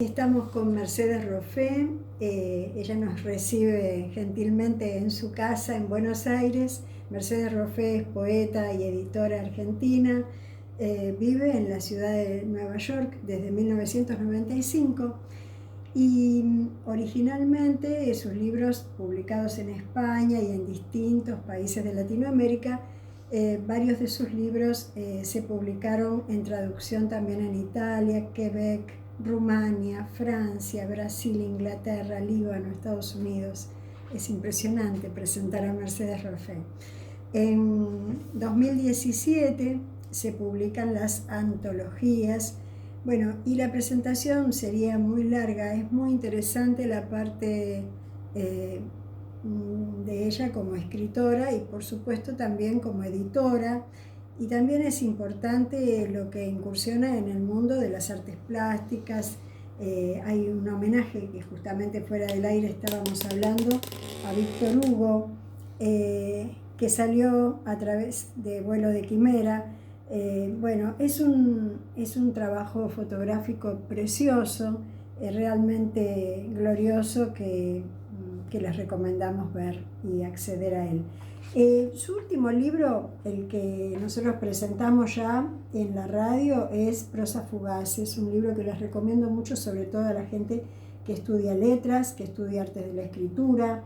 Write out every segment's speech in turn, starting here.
Estamos con Mercedes Roffé. Ella nos recibe gentilmente en su casa en Buenos Aires. Mercedes Roffé es poeta y editora argentina. Vive en la ciudad de Nueva York desde 1995 y originalmente sus libros publicados en España y en distintos países de Latinoamérica, varios de sus libros se publicaron en traducción también en Italia, Quebec, Rumania, Francia, Brasil, Inglaterra, Líbano, Estados Unidos. Es impresionante presentar a Mercedes Roffé. En 2017 se publican las antologías. Bueno, y la presentación sería muy larga. Es muy interesante la parte de ella como escritora y por supuesto también como editora. Y también es importante lo que incursiona en el mundo de las artes plásticas. Hay un homenaje que justamente fuera del aire estábamos hablando a Víctor Hugo, que salió a través de Vuelo de Quimera. Bueno, es un trabajo fotográfico precioso, realmente glorioso, que les recomendamos ver y acceder a él. Su último libro, el que nosotros presentamos ya en la radio, es Prosa Fugaz. Es un libro que les recomiendo mucho, sobre todo a la gente que estudia letras, que estudia artes de la escritura,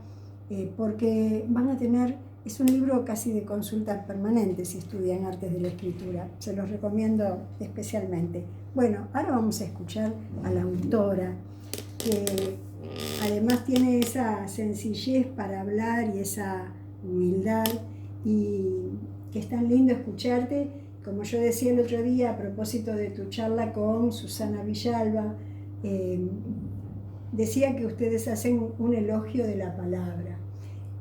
porque van a tener, es un libro casi de consulta permanente si estudian artes de la escritura. Se los recomiendo especialmente. Bueno, ahora vamos a escuchar a la autora, que además tiene esa sencillez para hablar y esa humildad, y que es tan lindo escucharte. Como yo decía el otro día a propósito de tu charla con Susana Villalba, decía que ustedes hacen un elogio de la palabra.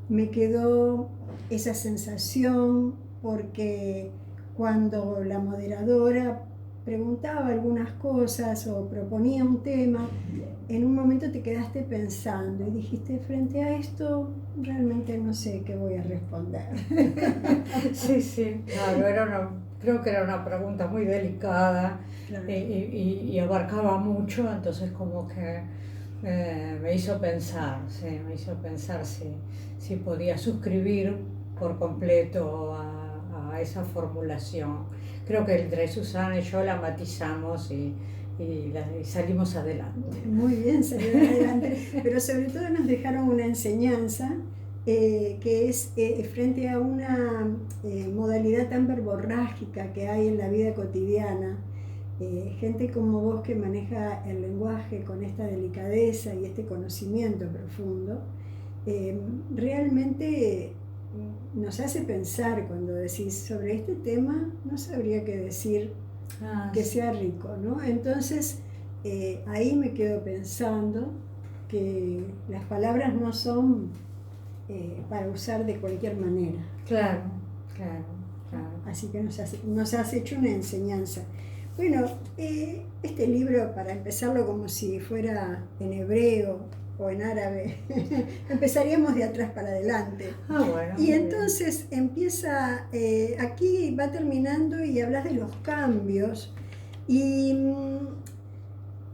Me quedó esa sensación porque cuando la moderadora preguntaba algunas cosas o proponía un tema, en un momento te quedaste pensando y dijiste, frente a esto realmente no sé qué voy a responder. Sí, claro, creo que era una pregunta muy delicada. Claro. Y abarcaba mucho, entonces como que me hizo pensar si podía suscribir por completo a esa formulación. Creo que entre Susana y yo la matizamos y salimos adelante. Muy bien, salieron adelante, pero sobre todo nos dejaron una enseñanza que es frente a una modalidad tan verborrágica que hay en la vida cotidiana. Gente como vos que maneja el lenguaje con esta delicadeza y este conocimiento profundo, realmente nos hace pensar. Cuando decís sobre este tema, no sabría qué decir que sea rico, ¿no? Entonces ahí me quedo pensando que las palabras no son para usar de cualquier manera. Claro. Así que nos has hecho una enseñanza. Bueno, este libro, para empezarlo como si fuera en hebreo o en árabe, empezaríamos de atrás para adelante. Bueno, y entonces empieza, aquí va terminando y hablas de los cambios y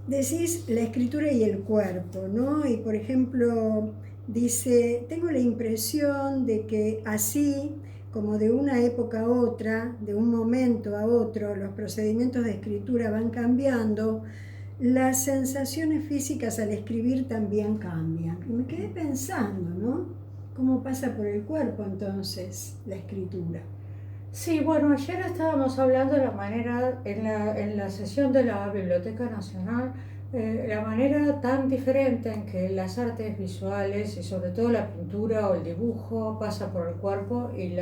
decís la escritura y el cuerpo, ¿no? Y por ejemplo dice, tengo la impresión de que así como de una época a otra, de un momento a otro, los procedimientos de escritura van cambiando, las sensaciones físicas al escribir también cambian. Y me quedé pensando, ¿no? ¿Cómo pasa por el cuerpo entonces la escritura? Sí, bueno, ayer estábamos hablando de la manera, en la sesión de la Biblioteca Nacional, la manera tan diferente en que las artes visuales y sobre todo la pintura o el dibujo pasa por el cuerpo y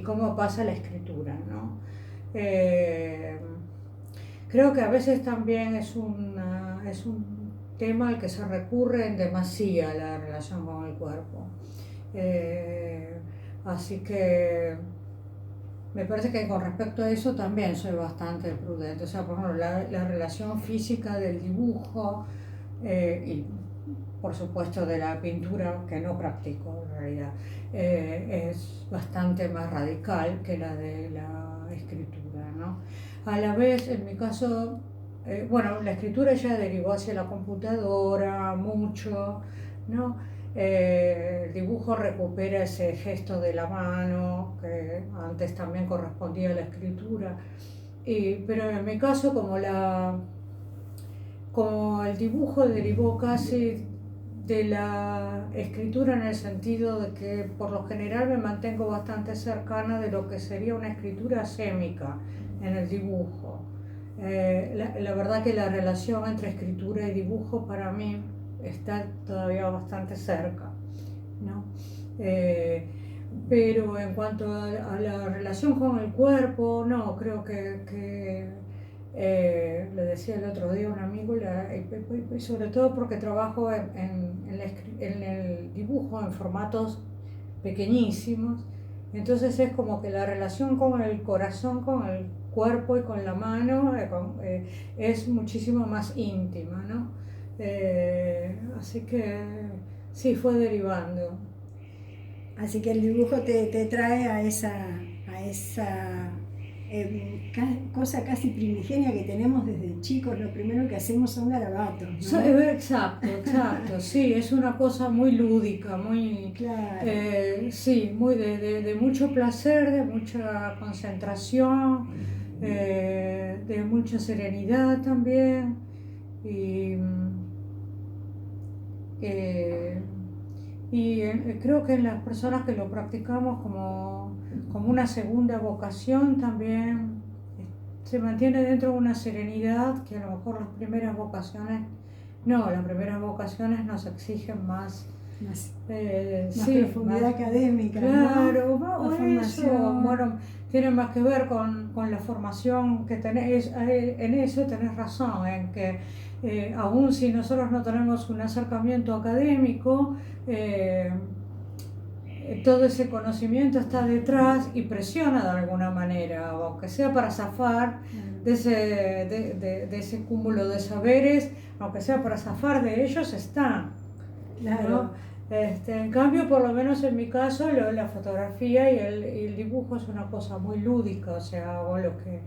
cómo pasa la escritura, ¿no? Creo que a veces también es un tema al que se recurre en demasía, la relación con el cuerpo. Así que me parece que con respecto a eso también soy bastante prudente. O sea, por ejemplo, la relación física del dibujo y por supuesto de la pintura, que no practico en realidad, es bastante más radical que la de la escritura, ¿no? A la vez, en mi caso, bueno, la escritura ya derivó hacia la computadora mucho, ¿no? El dibujo recupera ese gesto de la mano que antes también correspondía a la escritura. Pero en mi caso, como el dibujo derivó casi de la escritura en el sentido de que por lo general me mantengo bastante cercana de lo que sería una escritura sémica en el dibujo. La verdad que la relación entre escritura y dibujo para mí está todavía bastante cerca, ¿no? Pero en cuanto a la relación con el cuerpo, no, creo que le decía el otro día a un amigo, y sobre todo porque trabajo en el dibujo en formatos pequeñísimos, entonces es como que la relación con el corazón, con el cuerpo y con la mano es muchísimo más íntima, ¿no? Así que sí, fue derivando. Así que el dibujo te trae a esa cosa casi primigenia que tenemos desde chicos. Lo primero que hacemos son garabatos, ¿no? Exacto, sí, es una cosa muy lúdica, muy, claro. Sí, muy de mucho placer, de mucha concentración, de mucha serenidad también. Y, eh, creo que en las personas que lo practicamos como una segunda vocación también se mantiene dentro de una serenidad que a lo mejor las primeras vocaciones nos exigen más profundidad académica, claro, ¿no? O eso, bueno, tiene más que ver con la formación que tenés, en eso tenés razón, en que aún si nosotros no tenemos un acercamiento académico, todo ese conocimiento está detrás y presiona de alguna manera, aunque sea para zafar de ese cúmulo de saberes, aunque sea para zafar de ellos, están. Claro. ¿No? En cambio, por lo menos en mi caso, la fotografía y el dibujo es una cosa muy lúdica, o sea, hago lo que,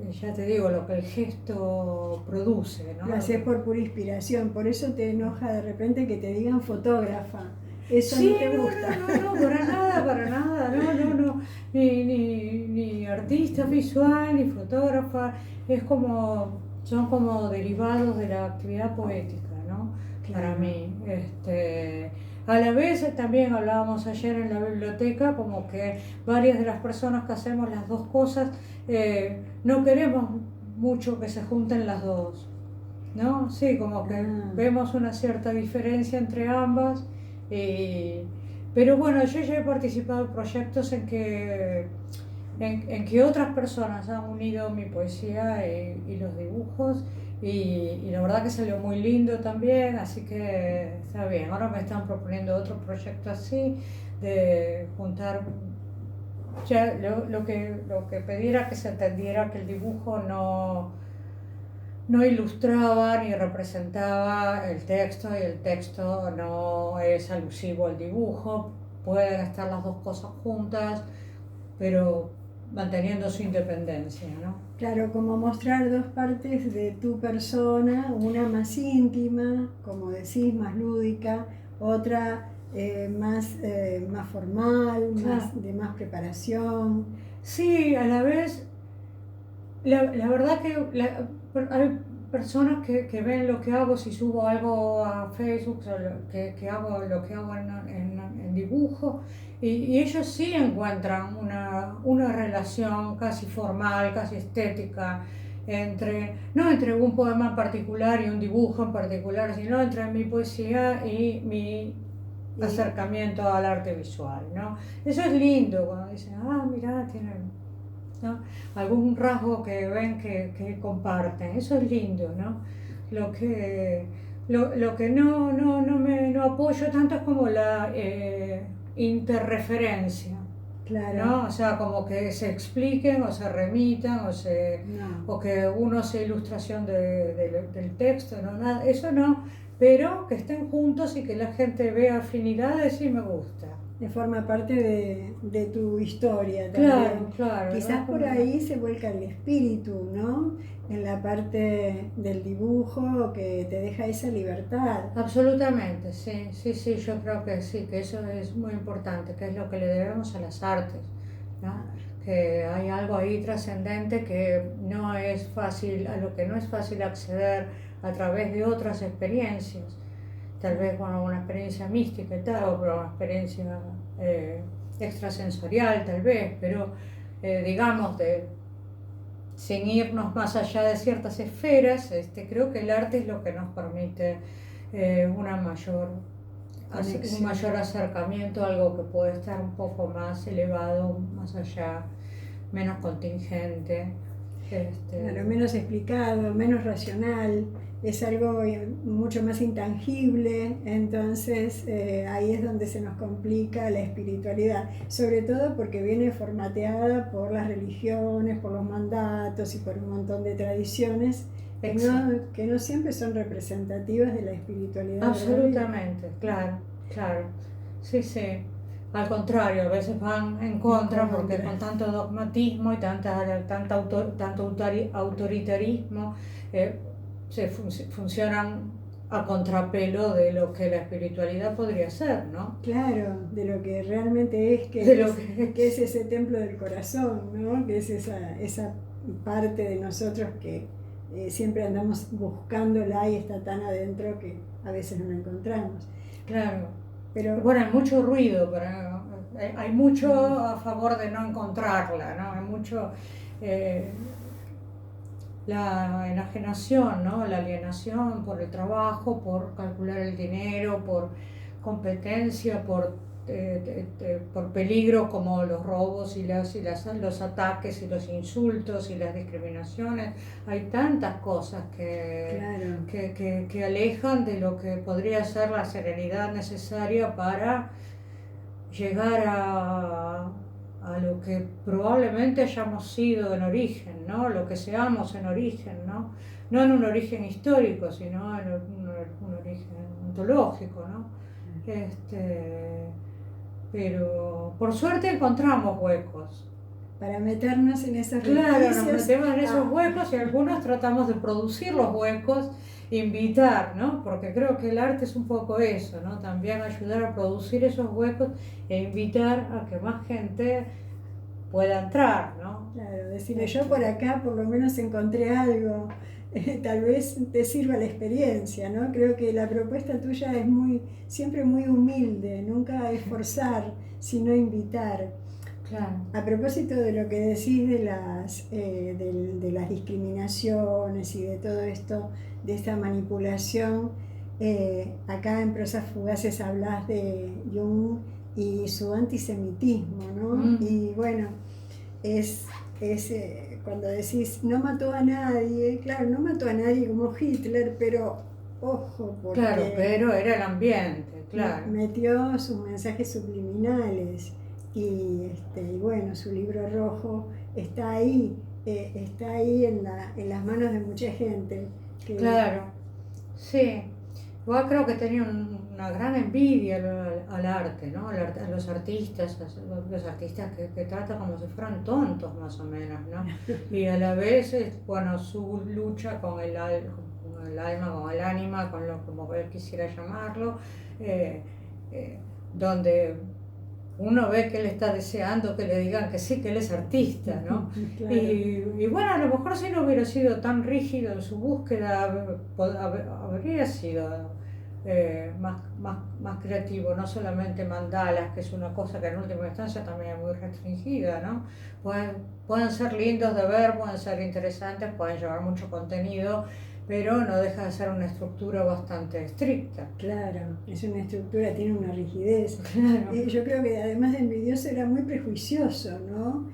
ya te digo, lo que el gesto produce, ¿no? Lo haces por pura inspiración, por eso te enoja de repente que te digan fotógrafa. Eso sí, no te gusta. No, para nada, no. Ni artista visual, ni fotógrafa, son como derivados de la actividad poética, ¿no? Claro. Para mí. A la vez también hablábamos ayer en la biblioteca como que varias de las personas que hacemos las dos cosas no queremos mucho que se junten las dos, ¿no? Sí, como que vemos una cierta diferencia entre ambas. Pero bueno, yo ya he participado en proyectos en que otras personas han unido mi poesía y los dibujos y la verdad que salió muy lindo también, así que está bien. Ahora me están proponiendo otro proyecto así, de juntar, ya lo que pedí era que se entendiera que el dibujo no ilustraba ni representaba el texto y el texto no es alusivo al dibujo. Pueden estar las dos cosas juntas, pero manteniendo su independencia, ¿no? Claro, como mostrar dos partes de tu persona, una más íntima, como decís, más lúdica, otra más formal, Claro. de más preparación. Sí, a la vez, la verdad que hay personas que ven lo que hago, si subo algo a Facebook, que hago lo que hago en dibujo, y ellos sí encuentran una relación casi formal, casi estética, no entre un poema en particular y un dibujo en particular, sino entre mi poesía y mi acercamiento al arte visual, ¿no? Eso es lindo cuando dicen, mirá, tienen, ¿no?, algún rasgo que ven que comparten. Eso es lindo, ¿no? Lo que no apoyo tanto es como la interreferencia. Claro. ¿No? O sea, como que se expliquen o se remitan o que uno sea ilustración del texto, ¿no? Nada, eso no, pero que estén juntos y que la gente vea afinidades, sí me gusta. forma parte de tu historia también. Claro, claro. Quizás por ahí se vuelca el espíritu, ¿no? En la parte del dibujo que te deja esa libertad. Absolutamente, sí, sí, sí, yo creo que sí, que eso es muy importante, que es lo que le debemos a las artes, ¿no? Que hay algo ahí trascendente que no es fácil, a lo que no es fácil acceder a través de otras experiencias, tal vez con una experiencia mística y tal, o con una experiencia extrasensorial tal vez, pero digamos sin irnos más allá de ciertas esferas, creo que el arte es lo que nos permite una un mayor acercamiento a algo que puede estar un poco más elevado, más allá, menos contingente. Claro, menos explicado, menos racional, es algo mucho más intangible, entonces ahí es donde se nos complica la espiritualidad, sobre todo porque viene formateada por las religiones, por los mandatos y por un montón de tradiciones que no siempre son representativas de la espiritualidad. Absolutamente, claro, claro, sí, sí. Al contrario, a veces van en contra porque con tanto dogmatismo y tanto autoritarismo funcionan a contrapelo de lo que la espiritualidad podría ser, ¿no? Claro, de lo que realmente es, que es ese templo del corazón, ¿no? Que es esa parte de nosotros que siempre andamos buscándola y está tan adentro que a veces no la encontramos. Claro. Pero bueno, hay mucho ruido, pero hay mucho a favor de no encontrarla, ¿no? Hay mucho la enajenación, ¿no? La alienación por el trabajo, por calcular el dinero, por competencia, por peligros como los robos y los ataques y los insultos y las discriminaciones. Hay tantas cosas que alejan de lo que podría ser la serenidad necesaria para llegar a lo que probablemente hayamos sido en origen, ¿no? Lo que seamos en origen, ¿no? No en un origen histórico, sino en un origen ontológico, ¿no? Pero por suerte encontramos huecos. Para meternos en esos resquicios. Claro, nos metemos en esos huecos y algunos tratamos de producir los huecos, invitar, ¿no? Porque creo que el arte es un poco eso, ¿no? También ayudar a producir esos huecos e invitar a que más gente pueda entrar, ¿no? Claro, decirle, yo por acá por lo menos encontré algo, tal vez te sirva la experiencia, ¿no? Creo que la propuesta tuya es siempre muy humilde, nunca es forzar, sino invitar. Claro. A propósito de lo que decís de las discriminaciones y de todo esto, de esta manipulación, acá en Prosas Fugaces hablas de Jung y su antisemitismo, ¿no? Y bueno, es cuando decís no mató a nadie, claro, no mató a nadie como Hitler, pero ojo, porque claro, pero era el ambiente, claro. Metió sus mensajes subliminales y bueno, su libro rojo está ahí en las manos de mucha gente. Claro, sí. Yo creo que tenía una gran envidia al arte, ¿no? A los artistas que trata como si fueran tontos más o menos, ¿no? Y a la vez, bueno, su lucha con el alma, con el ánima, con lo como él quisiera llamarlo, donde uno ve que él está deseando que le digan que sí, que él es artista, ¿no? Claro. Y bueno, a lo mejor si no hubiera sido tan rígido en su búsqueda, habría sido más creativo, no solamente mandalas, que es una cosa que en última instancia también es muy restringida, ¿no? Pueden ser lindos de ver, pueden ser interesantes, pueden llevar mucho contenido, pero no deja de ser una estructura bastante estricta. Claro, es una estructura, tiene una rigidez. Claro. Yo creo que además de envidioso era muy prejuicioso, ¿no?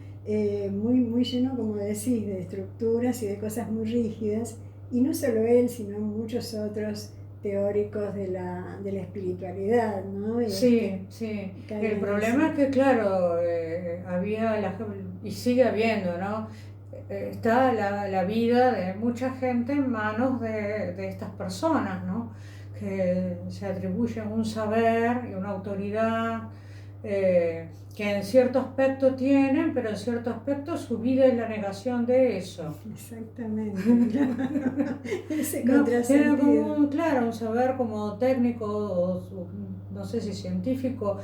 Muy lleno, como decís, de estructuras y de cosas muy rígidas. Y no solo él, sino muchos otros teóricos de la espiritualidad, ¿no? Sí, sí. El problema es que, claro, había y sigue habiendo, ¿no? Está la vida de mucha gente en manos de estas personas, ¿no? Que se atribuyen un saber y una autoridad que en cierto aspecto tienen, pero en cierto aspecto su vida es la negación de eso. Exactamente, ese No, tiene contrasentido. como claro, un saber como técnico, no sé si científico,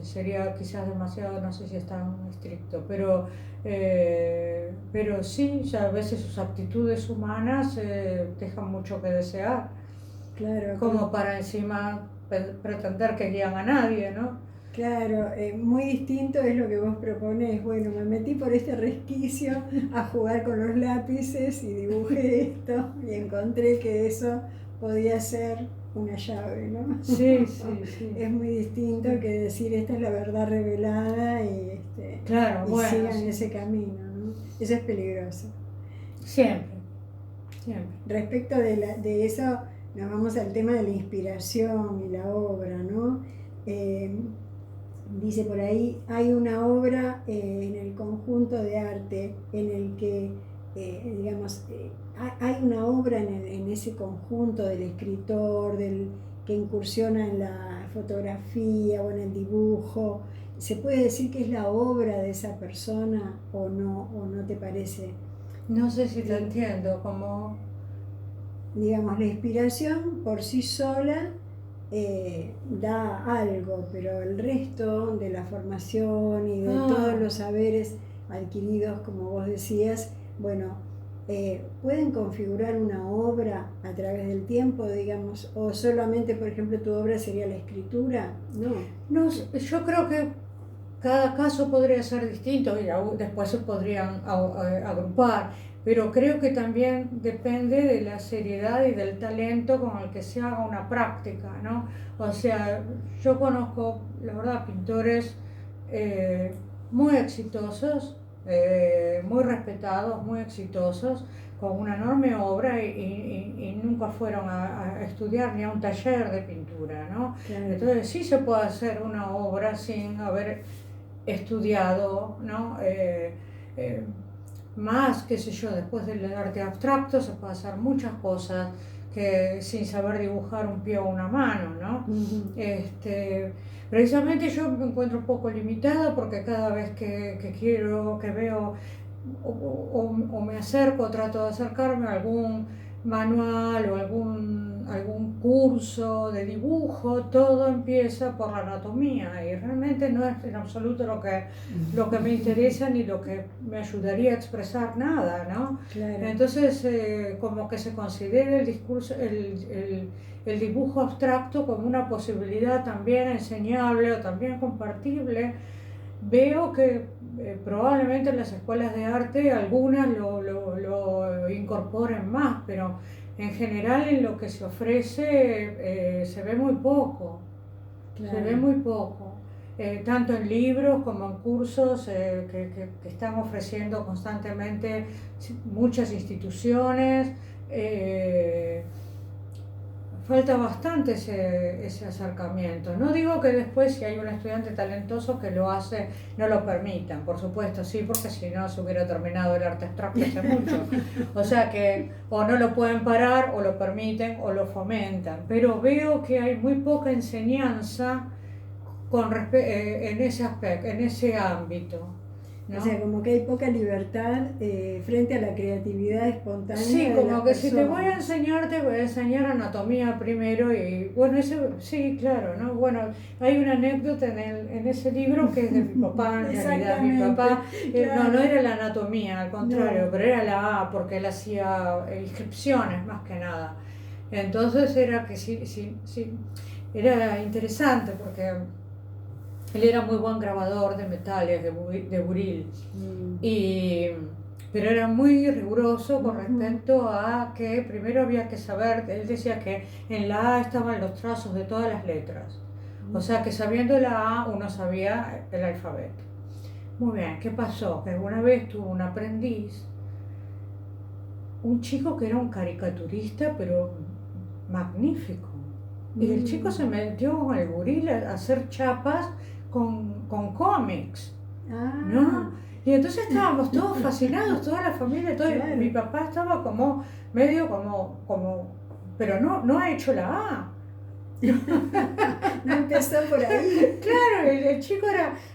sería quizás demasiado, no sé si es tan estricto, pero sí, ya a veces sus actitudes humanas dejan mucho que desear, Claro, como para encima pretender que guían a nadie, ¿no? claro, muy distinto es lo que vos proponés. Bueno, me metí por este resquicio a jugar con los lápices y dibujé esto y encontré que eso podía ser una llave, ¿no? Sí, sí, sí. Es muy distinto que decir esta es la verdad revelada Claro, y bueno, sigan sí. ese camino, ¿no? Eso es peligroso. Siempre, siempre. Respecto de eso, nos vamos al tema de la inspiración y la obra, ¿no? Eh, Dice por ahí, hay una obra en el conjunto de arte en el que, digamos, hay una obra en ese conjunto del escritor, que incursiona en la fotografía o en el dibujo. ¿Se puede decir que es la obra de esa persona o no te parece? No sé si te Eh, entiendo, como... digamos, la inspiración por sí sola da algo, pero el resto de la formación y de todos Ah, los saberes adquiridos, como vos decías, bueno, pueden configurar una obra a través del tiempo, digamos, o solamente, por ejemplo, tu obra sería la escritura, no. no, yo creo que cada caso podría ser distinto y después se podrían agrupar, pero creo que también depende de la seriedad y del talento con el que se haga una práctica, ¿no? O sea, yo conozco, la verdad, pintores eh, muy exitosos, muy respetados, muy exitosos, con una enorme obra y nunca fueron a estudiar ni a un taller de pintura, ¿no? Claro. Entonces sí se puede hacer una obra sin haber estudiado, ¿no? Más, qué sé yo, después del arte abstracto se puede hacer muchas cosas que sin saber dibujar un pie o una mano, ¿no? Uh-huh. Precisamente yo me encuentro un poco limitada porque cada vez que quiero, que veo o me acerco, trato de acercarme a algún manual o algún curso de dibujo, todo empieza por la anatomía y realmente no es en absoluto lo que me interesa ni lo que me ayudaría a expresar nada, ¿no? Claro. Entonces, como que se considera el discurso, el dibujo abstracto como una posibilidad también enseñable o también compartible. Veo que probablemente en las escuelas de arte algunas lo incorporen más, pero en general en lo que se ofrece se ve muy poco, Claro. se ve muy poco, tanto en libros como en cursos que están ofreciendo constantemente muchas instituciones. Falta bastante ese acercamiento. No digo que después, si hay un estudiante talentoso que lo hace, no lo permitan, por supuesto, sí, porque si no se hubiera terminado el arte abstracto hace mucho. O sea que o no lo pueden parar, o lo permiten, o lo fomentan. Pero veo que hay muy poca enseñanza en ese aspecto, en ese ámbito, ¿no? O sea, como que hay poca libertad frente a la creatividad espontánea Sí, de como las que si te voy a personas. enseñar, te voy a enseñar anatomía primero y bueno, sí, claro, ¿no? Bueno, hay una anécdota en ese libro que es de mi papá, en realidad, mi Exactamente, papá, no claro. era la anatomía, al contrario, No, pero era la A, porque él hacía inscripciones más que nada. Entonces era que sí, era interesante porque él era muy buen grabador de metales, de buril. Y, pero era muy riguroso con respecto a que primero había que saber, él decía que en la A estaban los trazos de todas las letras. O sea que sabiendo la A uno sabía el alfabeto. Muy bien, ¿qué pasó? Que alguna vez tuvo un aprendiz, un chico que era un caricaturista, pero magnífico. Y el chico se metió con el buril a hacer chapas con cómics, ¿no? Y entonces estábamos todos fascinados, toda la familia, todo, Claro. mi papá estaba como medio pero no ha hecho la A. No empezó por ahí. Claro, el chico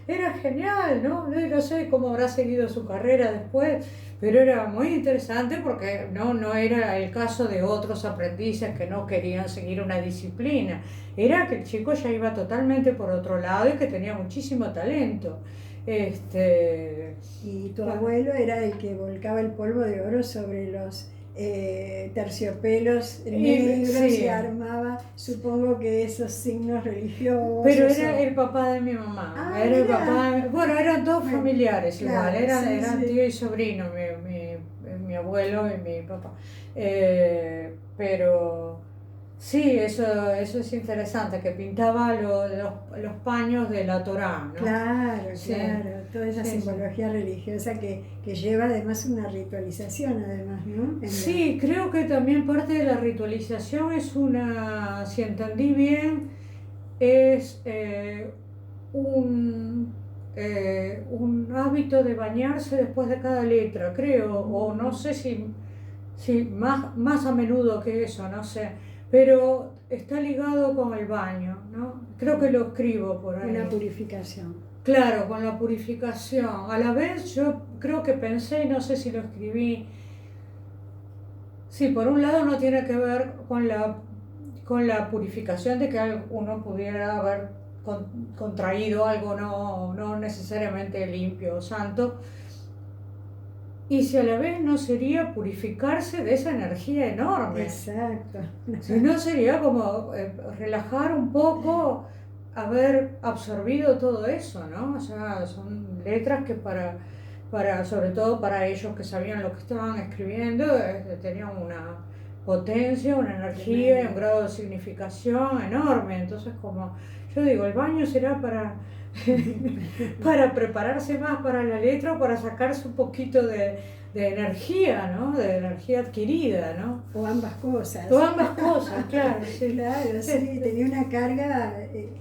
era genial, ¿no? No sé cómo habrá seguido su carrera después, pero era muy interesante porque no era el caso de otros aprendices que no querían seguir una disciplina. Era que el chico ya iba totalmente por otro lado y que tenía muchísimo talento. Y tu abuelo era el que volcaba el polvo de oro sobre los terciopelos negros sí. y armaba, supongo que esos signos religiosos. Pero era el papá de mi mamá. Ah, era el mira. papá bueno, eran dos Bueno, familiares claro, igual, eran sí. tío y sobrino, mi abuelo y mi papá. Pero sí, eso es interesante, que pintaba los paños de la Torá, ¿no? Claro, Sí, claro, toda esa sí, sí. simbología religiosa que lleva además una ritualización, además, ¿no? Sí, creo que también parte de la ritualización es si entendí bien, es un hábito de bañarse después de cada letra, creo, o no sé si más a menudo que eso, no sé, pero está ligado con el baño, ¿no? Creo que lo escribo por ahí. Una purificación. Claro, con la purificación. A la vez yo creo que pensé, y no sé si lo escribí, sí, por un lado no tiene que ver con la purificación de que uno pudiera haber contraído algo no necesariamente limpio o santo, y si a la vez no sería purificarse de esa energía enorme. Exacto. Si no sería como relajar un poco, haber absorbido todo eso, ¿no? O sea, son letras que sobre todo para ellos que sabían lo que estaban escribiendo, tenían una potencia, una energía y un grado de significación enorme. Entonces, como yo digo, el baño será para prepararse más para la letra o para sacarse un poquito de energía, ¿no? De energía adquirida, ¿no? O ambas cosas. O ambas cosas, claro. Sí. Claro, sí, tenía una carga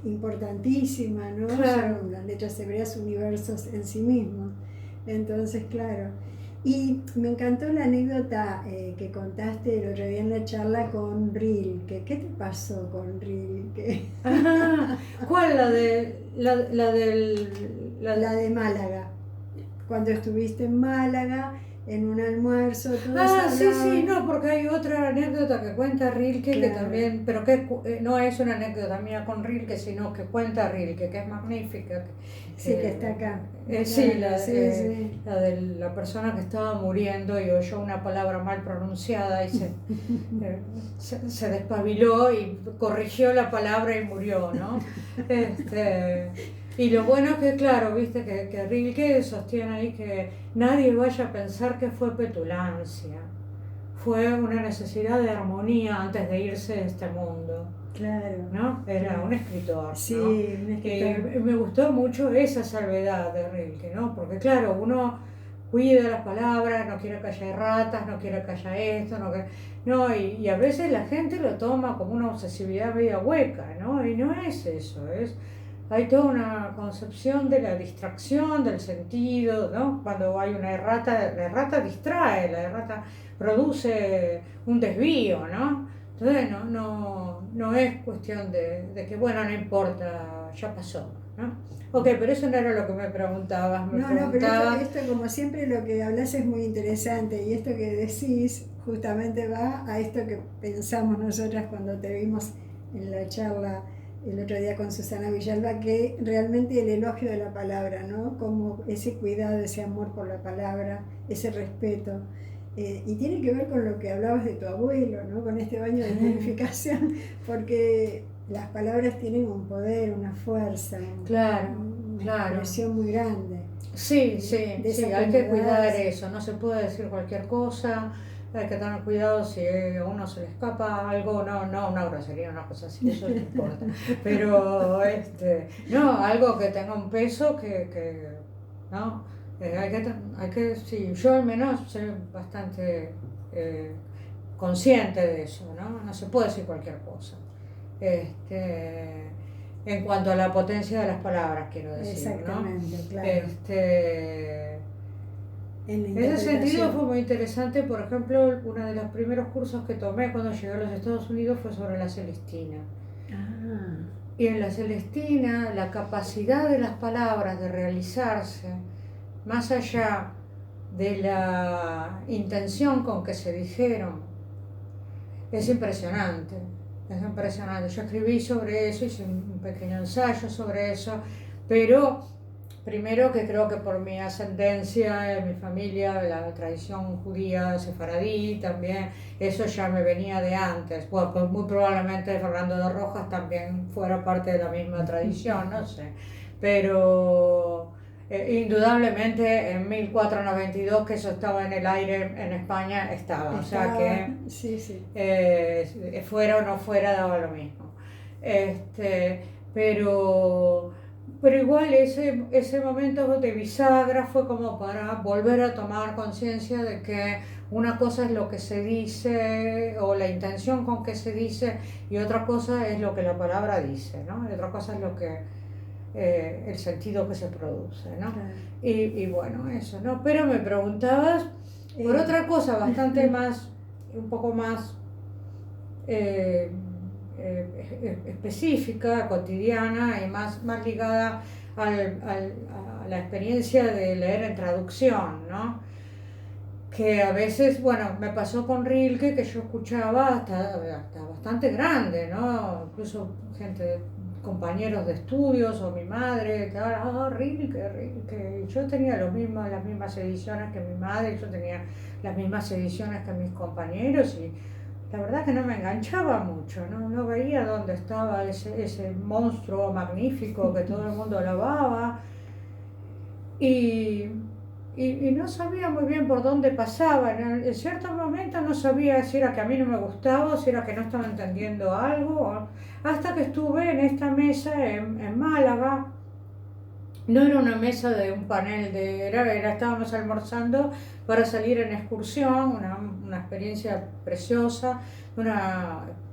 importantísima, ¿no? Claro. Son las letras hebreas universos en sí mismos. Entonces, claro. Y me encantó la anécdota que contaste el otro día en la charla con Rilke. ¿Qué te pasó con Rilke? ¿Cuál? La de Málaga. Cuando estuviste en Málaga, en un almuerzo, todos sí, no, porque hay otra anécdota que cuenta Rilke, claro, que también, pero que no es una anécdota mía con Rilke, sino que cuenta Rilke, que es magnífica. Sí, que está acá. Sí, sí. La de la persona que estaba muriendo y oyó una palabra mal pronunciada y se despabiló y corrigió la palabra y murió, ¿no? Y lo bueno es que, claro, viste que Rilke sostiene ahí que nadie vaya a pensar que fue petulancia, fue una necesidad de armonía antes de irse de este mundo. Claro. ¿No? Era un escritor. Sí, ¿no? un escritor. Me gustó mucho esa salvedad de Rilke, ¿no? Porque, claro, uno cuida las palabras, no quiere que haya ratas, no quiere que haya esto, y a veces la gente lo toma como una obsesividad media hueca, ¿no? Y no es eso, hay toda una concepción de la distracción, del sentido, ¿no? Cuando hay una errata, la errata distrae, la errata produce un desvío, ¿no? Entonces no es cuestión de que, bueno, no importa, ya pasó, ¿no? Ok, pero eso no era lo que me preguntabas. No, pero esto como siempre lo que hablas es muy interesante y esto que decís justamente va a esto que pensamos nosotras cuando te vimos en la charla el otro día con Susana Villalba, que realmente el elogio de la palabra, ¿no? Como ese cuidado, ese amor por la palabra, ese respeto. Y tiene que ver con lo que hablabas de tu abuelo, ¿no? Con este baño de purificación, porque las palabras tienen un poder, una fuerza, una expresión muy grande. Sí, hay que cuidar eso, no se puede decir cualquier cosa, hay que tener cuidado si a uno se le escapa algo, no una grosería, una cosa así, eso no importa, pero algo que tenga un peso que ¿no? Sí, yo al menos soy bastante consciente de eso, no se puede decir cualquier cosa. En cuanto a la potencia de las palabras, quiero decir. Exactamente, ¿no? Claro. En ese sentido fue muy interesante, por ejemplo, uno de los primeros cursos que tomé cuando llegué a los Estados Unidos fue sobre la Celestina. Ah, Y en la Celestina, la capacidad de las palabras de realizarse, más allá de la intención con que se dijeron, es impresionante. Es impresionante. Yo escribí sobre eso, hice un pequeño ensayo sobre eso, pero primero que creo que por mi ascendencia en mi familia, la tradición judía sefaradí también, eso ya me venía de antes. Bueno, pues muy probablemente Fernando de Rojas también fuera parte de la misma tradición, no sé. Pero indudablemente en 1492, que eso estaba en el aire en España, estaba. O sea que sí, sí. fuera o no fuera daba lo mismo. Pero pero igual ese momento de bisagra fue como para volver a tomar conciencia de que una cosa es lo que se dice o la intención con que se dice y otra cosa es lo que la palabra dice, ¿no? Y otra cosa es lo que el sentido que se produce, ¿no? Claro. Y bueno, eso, ¿no? Pero me preguntabas por otra cosa bastante más, un poco más específica, cotidiana y más ligada a la experiencia de leer en traducción, ¿no? Que a veces, bueno, me pasó con Rilke, que yo escuchaba hasta bastante grande, ¿no? Incluso gente, compañeros de estudios o mi madre, que ahora, Rilke. Yo tenía las mismas ediciones que mi madre, yo tenía las mismas ediciones que mis compañeros y la verdad que no me enganchaba mucho, no veía dónde estaba ese monstruo magnífico que todo el mundo alababa y, y no sabía muy bien por dónde pasaba. En cierto momento no sabía si era que a mí no me gustaba o si era que no estaba entendiendo algo, hasta que estuve en esta mesa en Málaga. No era una mesa de un panel, estábamos almorzando para salir en excursión, una experiencia preciosa,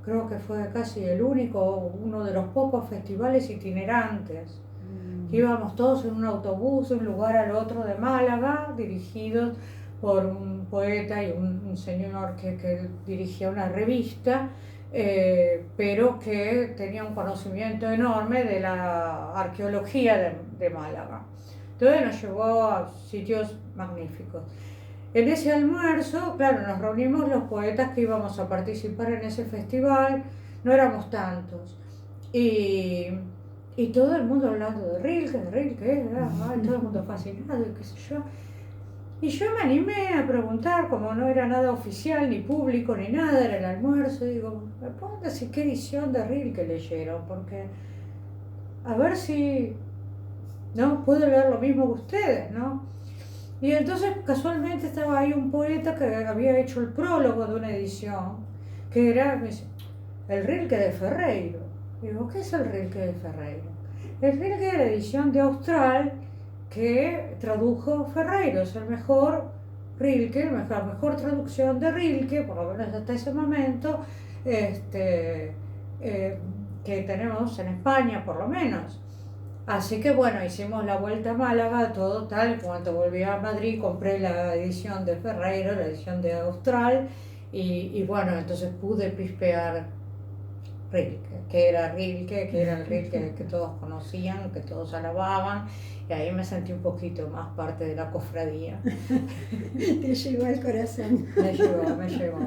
creo que fue casi uno de los pocos festivales itinerantes. Íbamos todos en un autobús de un lugar al otro de Málaga, dirigidos por un poeta y un señor que dirigía una revista, pero que tenía un conocimiento enorme de la arqueología de Málaga. Entonces nos llevó a sitios magníficos. En ese almuerzo, claro, nos reunimos los poetas que íbamos a participar en ese festival, no éramos tantos. Y todo el mundo hablando de Rilke, todo el mundo fascinado y qué sé yo. Y yo me animé a preguntar, como no era nada oficial, ni público, ni nada, era el almuerzo, digo, me pregunto si qué edición de Rilke leyeron, porque a ver si no puedo leer lo mismo que ustedes, ¿no? Y entonces casualmente estaba ahí un poeta que había hecho el prólogo de una edición, que era, me dice, el Rilke de Ferreiro. Digo, ¿qué es el Rilke de Ferreiro? El Rilke de la edición de Austral que tradujo Ferreiro, es el mejor Rilke, la mejor traducción de Rilke, por lo menos hasta ese momento, que tenemos en España, por lo menos. Así que bueno, hicimos la vuelta a Málaga, todo tal. Cuando volví a Madrid compré la edición de Ferreiro, la edición de Austral, y bueno, entonces pude pispear Rilke, que era el Rilke que todos conocían, que todos alababan, y ahí me sentí un poquito más parte de la cofradía. Te llegó al corazón. Me llegó.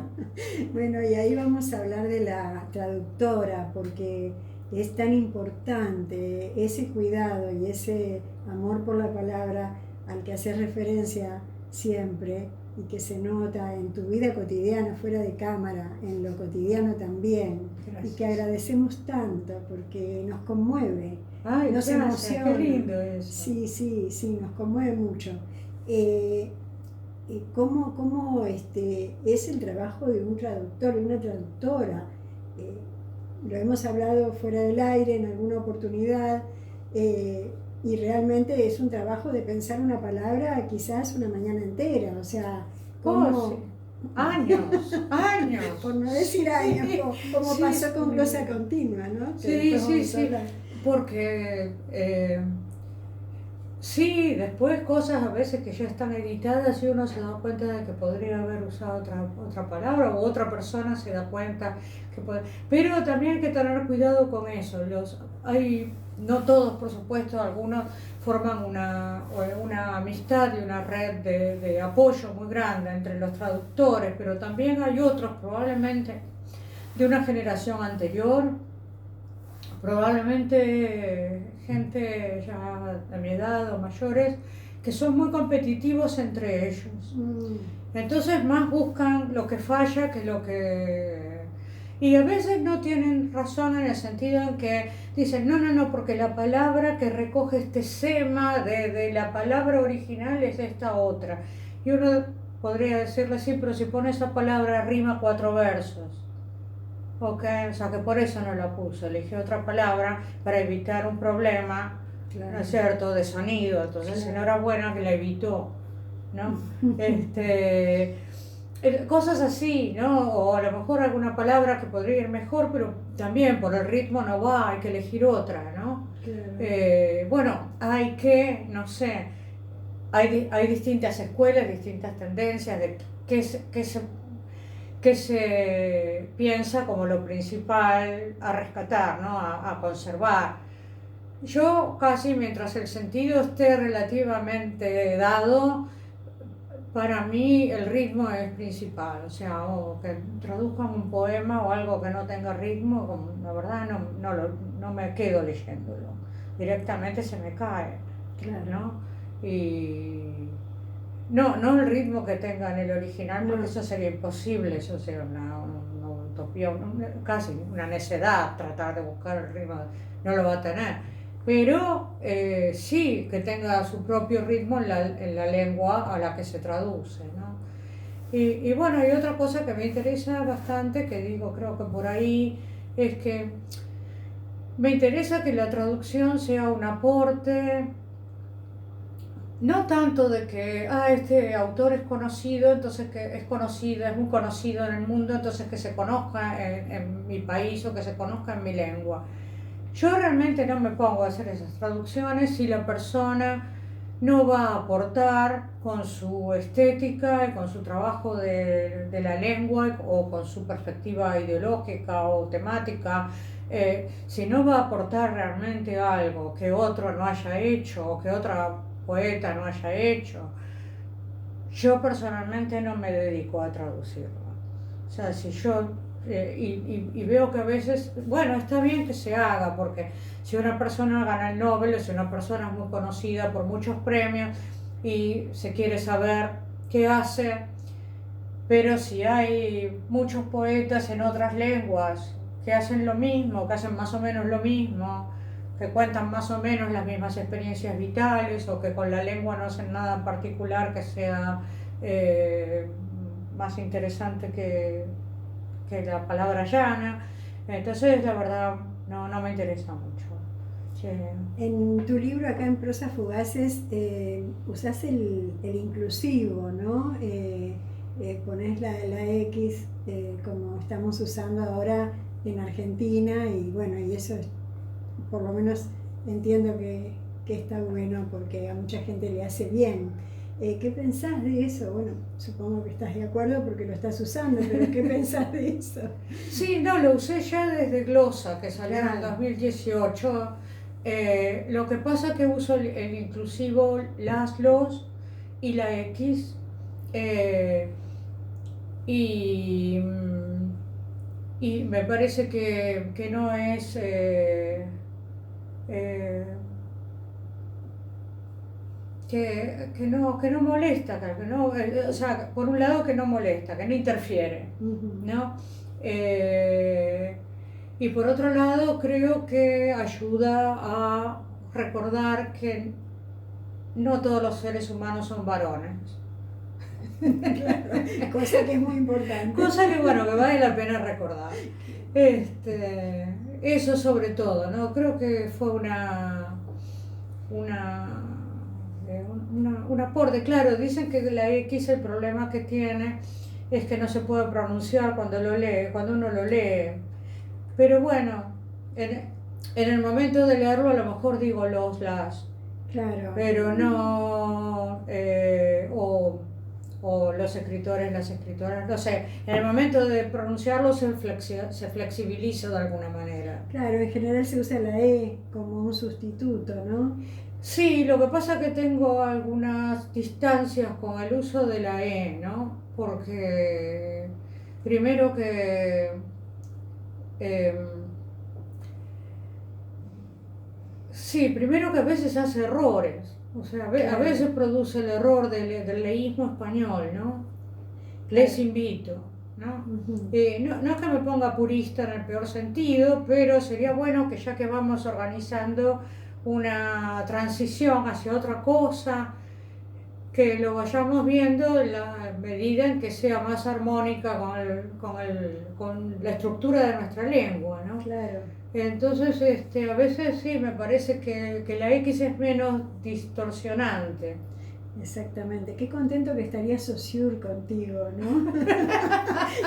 Bueno, y ahí vamos a hablar de la traductora, porque es tan importante ese cuidado y ese amor por la palabra al que haces referencia siempre y que se nota en tu vida cotidiana, fuera de cámara, en lo cotidiano también. Gracias. Y que agradecemos tanto porque nos conmueve, nos emociona. Qué lindo eso. Sí, nos conmueve mucho. ¿Cómo es el trabajo de un traductor, de una traductora? Lo hemos hablado fuera del aire en alguna oportunidad, y realmente es un trabajo de pensar una palabra quizás una mañana entera, o sea, ¿cómo? Años. Por no decir años, como pasó con Glosa Continua, ¿no? Sí, porque Sí, después cosas a veces que ya están editadas y uno se da cuenta de que podría haber usado otra palabra o otra persona se da cuenta que puede. Pero también hay que tener cuidado con eso. No todos, por supuesto, algunos forman una amistad y una red de apoyo muy grande entre los traductores, pero también hay otros probablemente de una generación anterior, probablemente gente ya de mi edad o mayores, que son muy competitivos entre ellos. Entonces más buscan lo que falla que lo que... Y a veces no tienen razón en el sentido en que dicen, no, porque la palabra que recoge este sema de la palabra original es esta otra. Y uno podría decirle, sí, pero si pone esa palabra rima 4 versos. Ok, o sea que por eso no la puso, eligió otra palabra para evitar un problema, claro, ¿no es cierto?, de sonido, entonces claro, enhorabuena que la evitó, ¿no? Cosas así, ¿no? O a lo mejor alguna palabra que podría ir mejor, pero también por el ritmo no va, hay que elegir otra, ¿no? Claro. Bueno, no sé, hay distintas escuelas, distintas tendencias de que se piensa como lo principal a rescatar, ¿no? A conservar. Yo casi mientras el sentido esté relativamente dado, para mí el ritmo es principal, o sea, o que traduzcan un poema o algo que no tenga ritmo, como, la verdad no me quedo leyéndolo, directamente se me cae, claro, ¿no? Y no el ritmo que tenga en el original, porque eso sería imposible, eso sería una utopía, casi una necedad tratar de buscar el ritmo, no lo va a tener. Pero sí que tenga su propio ritmo en la lengua a la que se traduce, ¿no? Y bueno, hay otra cosa que me interesa bastante, que digo, creo que por ahí, es que me interesa que la traducción sea un aporte, no tanto de que este autor es conocido, entonces que es conocido, es muy conocido en el mundo, entonces que se conozca en mi país o que se conozca en mi lengua. Yo realmente no me pongo a hacer esas traducciones si la persona no va a aportar con su estética y con su trabajo de la lengua o con su perspectiva ideológica o temática, si no va a aportar realmente algo que otro no haya hecho o que otra poeta no haya hecho. Yo personalmente no me dedico a traducirlo. O sea, si yo y veo que a veces, bueno, está bien que se haga, porque si una persona gana el Nobel, si una persona es muy conocida por muchos premios y se quiere saber qué hace, pero si hay muchos poetas en otras lenguas que hacen lo mismo, que hacen más o menos lo mismo, que cuentan más o menos las mismas experiencias vitales o que con la lengua no hacen nada en particular que sea más interesante que la palabra llana, entonces la verdad no me interesa mucho. Sí. En tu libro, acá en Prosas Fugaces, usás el inclusivo, ¿no? Ponés la X como estamos usando ahora en Argentina y bueno, y eso es, por lo menos entiendo que está bueno porque a mucha gente le hace bien. ¿Qué pensás de eso? Bueno, supongo que estás de acuerdo porque lo estás usando, pero ¿qué pensás de eso? Sí, no, lo usé ya desde Glosa, que salió en el 2018. Lo que pasa es que uso el inclusivo los y la X. Y me parece que no es... que no molesta, que no, o sea, por un lado que no molesta, que no interfiere, ¿no? Y por otro lado creo que ayuda a recordar que no todos los seres humanos son varones. Claro, cosa que es muy importante. Cosa que bueno, que vale la pena recordar. Eso sobre todo, ¿no? Creo que fue un aporte. Claro, dicen que la X el problema que tiene es que no se puede pronunciar cuando uno lo lee. Pero bueno, en el momento de leerlo a lo mejor digo las. Claro. pero no, o los escritores, las escritoras, no sé, en el momento de pronunciarlo se flexibiliza de alguna manera. Claro, en general se usa la E como un sustituto, ¿no? Sí, lo que pasa es que tengo algunas distancias con el uso de la E, ¿no? Porque primero que eh, sí, primero que a veces hace errores, o sea, a Claro, veces produce el error del leísmo español, ¿no? Les claro. invito, ¿no? Ujú. No es que me ponga purista en el peor sentido, pero sería bueno que ya que vamos organizando una transición hacia otra cosa, que lo vayamos viendo en la medida en que sea más armónica con la estructura de nuestra lengua, ¿no? Claro, Entonces, a veces sí, me parece que la X es menos distorsionante. exactamente. Qué contento que estaría Saussure contigo, ¿no?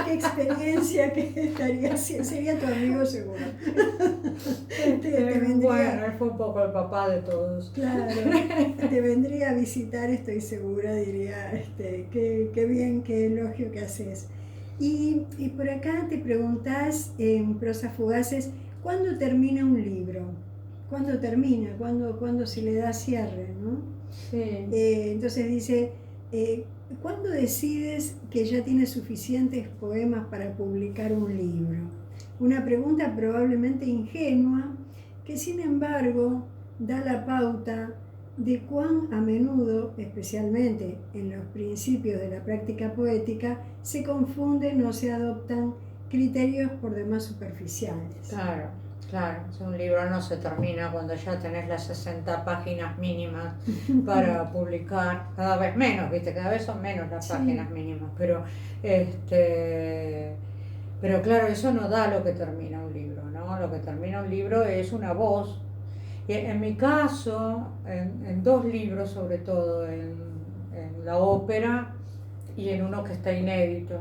Qué experiencia que estaría, sería tu amigo seguro. Te Bueno, vendría, él fue un poco el papá de todos. claro, te vendría a visitar, estoy segura, diría, qué bien, qué elogio que haces. Y por acá te preguntás en Prosas Fugaces, ¿cuándo termina un libro? ¿Cuándo termina? ¿Cuándo se le da cierre, no? Sí. Entonces dice, eh, ¿cuándo decides que ya tienes suficientes poemas para publicar un libro? Una pregunta probablemente ingenua, que sin embargo da la pauta de cuán a menudo, especialmente en los principios de la práctica poética, se confunden o se adoptan criterios por demás superficiales. Claro, claro. Un libro no se termina cuando ya tenés las 60 páginas mínimas para publicar. Cada vez menos, ¿viste? Cada vez son menos las páginas Sí, mínimas. Este, pero claro, eso no da lo que termina un libro, ¿no? Lo que termina un libro es una voz. Y en mi caso, en dos libros sobre todo, en la ópera y en uno que está inédito,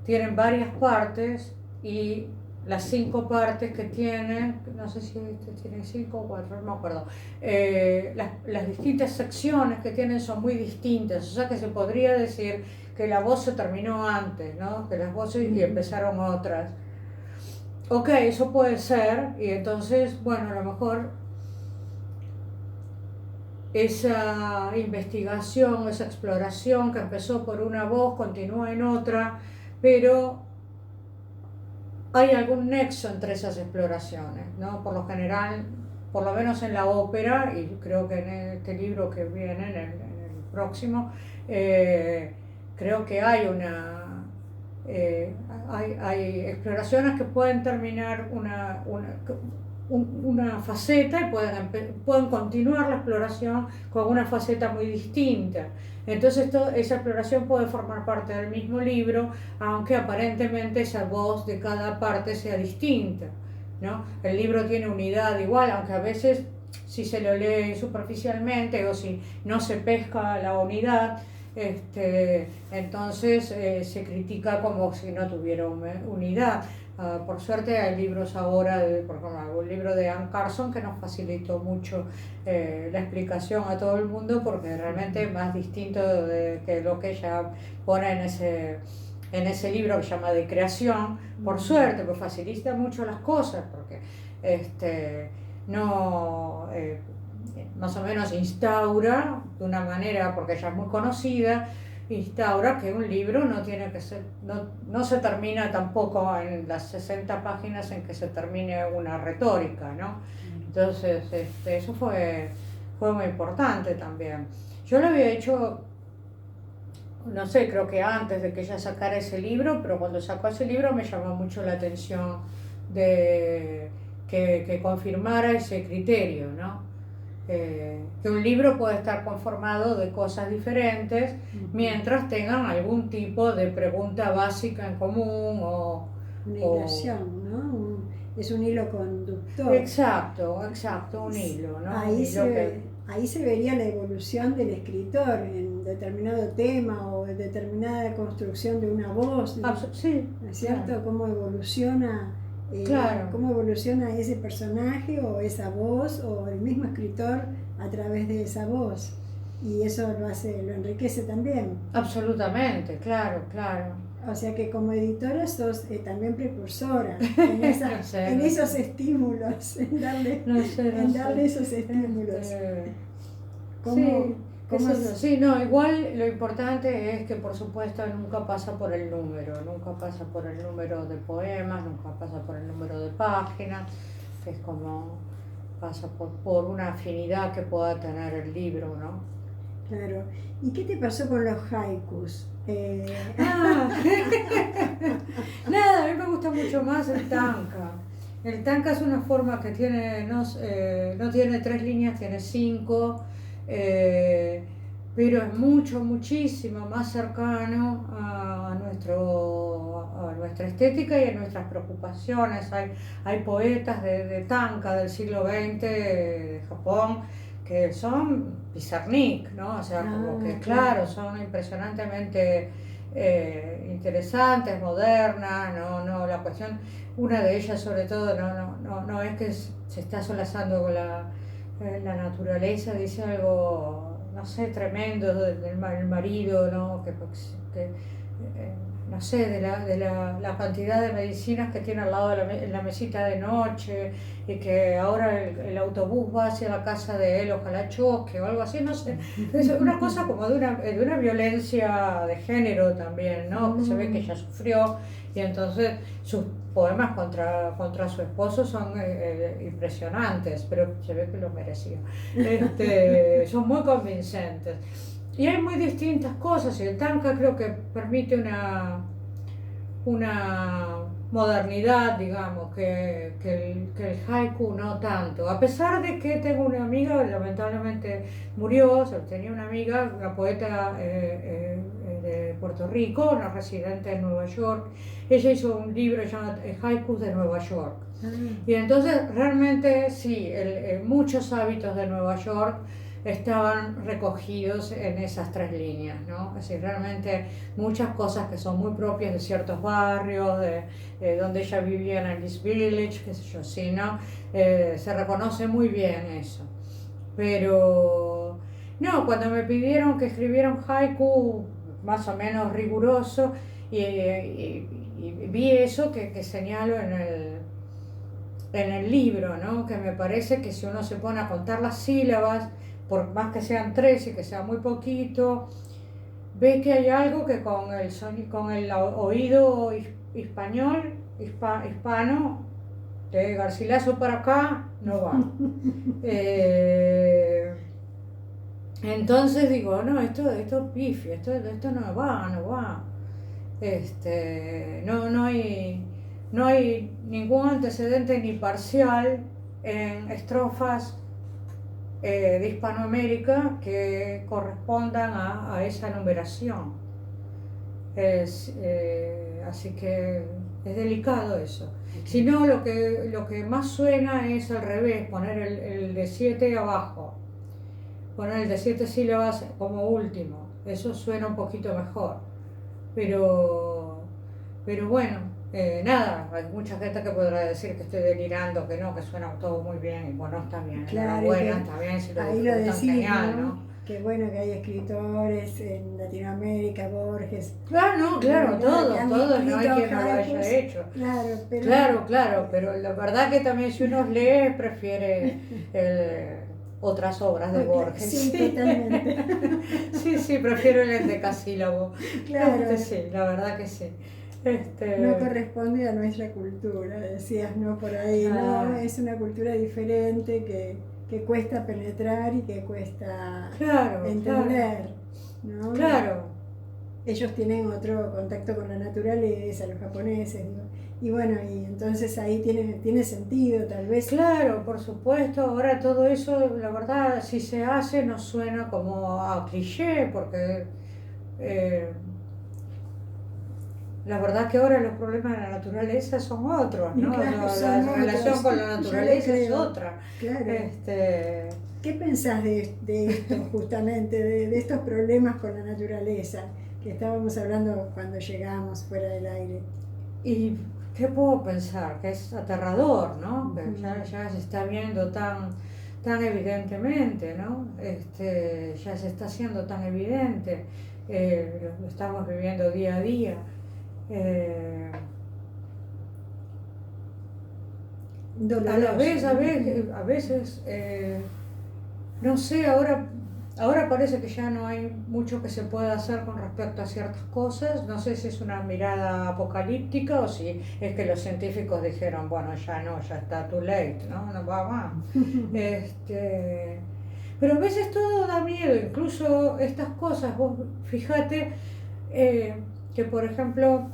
tienen varias partes y las 5 partes que tienen, no sé si tienen 5 o 4, no me acuerdo, las distintas secciones que tienen son muy distintas, o sea que se podría decir que la voz se terminó antes, ¿no? Que las voces y empezaron otras. Ok, eso puede ser, y entonces, bueno, a lo mejor esa investigación, esa exploración que empezó por una voz continúa en otra, pero hay algún nexo entre esas exploraciones, ¿no? Por lo general, por lo menos en la ópera, y creo que en este libro que viene, en el próximo, eh, creo que hay eh, hay exploraciones que pueden terminar una faceta y pueden continuar la exploración con una faceta muy distinta. Entonces esa exploración puede formar parte del mismo libro, aunque aparentemente esa voz de cada parte sea distinta, ¿no? El libro tiene unidad igual, aunque a veces si se lo lee superficialmente o si no se pesca la unidad, entonces se critica como si no tuviera unidad. Por suerte hay libros ahora, por ejemplo, un libro de Anne Carson que nos facilitó mucho la explicación a todo el mundo porque realmente es más distinto que lo que ella pone en ese libro que se llama De Creación, por suerte, pues facilita mucho las cosas porque no... más o menos instaura de una manera, porque ella es muy conocida, instaura que un libro no tiene que ser, no se termina tampoco en las 60 páginas en que se termine una retórica, ¿no? Entonces, eso fue muy importante también. Yo lo había hecho, no sé, creo que antes de que ella sacara ese libro, pero cuando sacó ese libro me llamó mucho la atención de que confirmara ese criterio, ¿no? Que un libro puede estar conformado de cosas diferentes mientras tengan algún tipo de pregunta básica en común una o... hilación, ¿no? Es un hilo conductor. Exacto, un hilo, ¿no? Un hilo que... Ahí se vería la evolución del escritor en determinado tema o en determinada construcción de una voz, ¿no? Sí, ¿No es cierto? claro. Cómo evoluciona Claro. cómo evoluciona ese personaje o esa voz o el mismo escritor a través de esa voz. Y eso lo enriquece también. Absolutamente, claro, claro. O sea que como editora sos también precursora No sé, en no esos sé. estímulos, en darle, No sé, no en darle sé. esos estímulos. Este, ¿Cómo, sí, qué cómo sé yo. Sí, no, igual lo importante es que por supuesto nunca pasa por el número, nunca pasa por el número de poemas, nunca pasa por el número de páginas, es como pasa por una afinidad que pueda tener el libro, ¿no? Claro. ¿Y qué te pasó con los haikus? Ah, nada, a mí me gusta mucho más el tanka. El tanka es una forma que tiene, no tiene 3 líneas, tiene 5, pero es muchísimo más cercano a nuestra estética y a nuestras preocupaciones. Hay poetas de tanka del siglo XX de Japón que son Pizarnik, ¿no? O sea, como que claro, son impresionantemente interesantes, modernas, la cuestión, una de ellas sobre todo, no es que se está solazando con la naturaleza, dice algo, no sé, tremendo del marido, ¿no? No sé, la cantidad de medicinas que tiene al lado en la mesita de noche y que ahora el autobús va hacia la casa de él, ojalá choque o algo así, no sé. Es una cosa como de una violencia de género también, ¿no? Que se ve que ella sufrió y entonces sus poemas contra su esposo son impresionantes, pero se ve que lo merecía. Son muy convincentes. Y hay muy distintas cosas, y el tanka creo que permite una modernidad, digamos, que el haiku no tanto. A pesar de que tengo una amiga, lamentablemente murió, tenía una amiga, una poeta de Puerto Rico, una residente en Nueva York. Ella hizo un libro llamado Haikus de Nueva York. Y entonces realmente sí, muchos hábitos de Nueva York estaban recogidos en esas 3 líneas, ¿no? Es decir, realmente muchas cosas que son muy propias de ciertos barrios, de donde ella vivía en el East Village, qué sé yo, sí, ¿no? Se reconoce muy bien eso. Pero, no, cuando me pidieron que escribiera un haiku más o menos riguroso, y vi eso que señalo en el libro, ¿no? Que me parece que si uno se pone a contar las sílabas, por más que sean 3 y que sea muy poquito, ve que hay algo que con el oído hispano, de Garcilaso para acá, no va. Entonces digo, no, esto es pifia, esto no va. No hay ningún antecedente ni parcial en estrofas de Hispanoamérica que correspondan a esa numeración. Así que es delicado eso. Si no, lo que más suena es al revés, poner el de 7 abajo, poner el de 7 sílabas como último. Eso suena un poquito mejor. Pero bueno, nada, hay mucha gente que podrá decir que estoy delirando, que no, que suena todo muy bien, y bueno, está bien, Claro, enhorabuena, está bien, si lo ahí lo disfrutan, decís, genial, ¿no? Que bueno que hay escritores en Latinoamérica, Borges. Claro, no, claro, todos, no hay quien no lo haya haikus, hecho. Claro, Pero la verdad que también si uno lee, prefiere otras obras de Borges. Sí, totalmente. Sí, prefiero el endecasílabo. Claro. Sí, la verdad que sí. No corresponde a nuestra cultura, decías, ¿no? Por ahí, ¿no? Es una cultura diferente que cuesta penetrar y que cuesta entender, ¿no? Claro. Ellos tienen otro contacto con la naturaleza, los japoneses, ¿no? Y bueno, y entonces ahí tiene sentido, tal vez. Claro, por supuesto. Ahora todo eso, la verdad, si se hace, nos suena como a cliché, porque la verdad que ahora los problemas de la naturaleza son otros, ¿no? Claro, la relación con la naturaleza es otra. Claro. ¿Qué pensás de esto, justamente, de estos problemas con la naturaleza, que estábamos hablando cuando llegamos fuera del aire? Y ¿qué puedo pensar? Que es aterrador, ¿no? Que Ujú. ya se está viendo tan evidentemente, ¿no? Ya se está haciendo tan evidente, lo estamos viviendo día a día. Eh, a la Doloroso, vez, ¿no? a veces, no sé, ahora parece que ya no hay mucho que se pueda hacer con respecto a ciertas cosas. No sé si es una mirada apocalíptica o si es que los científicos dijeron, bueno, ya no, ya está too late, ¿no? No va más. Pero a veces todo da miedo, incluso estas cosas. Vos fíjate eh, que, por ejemplo,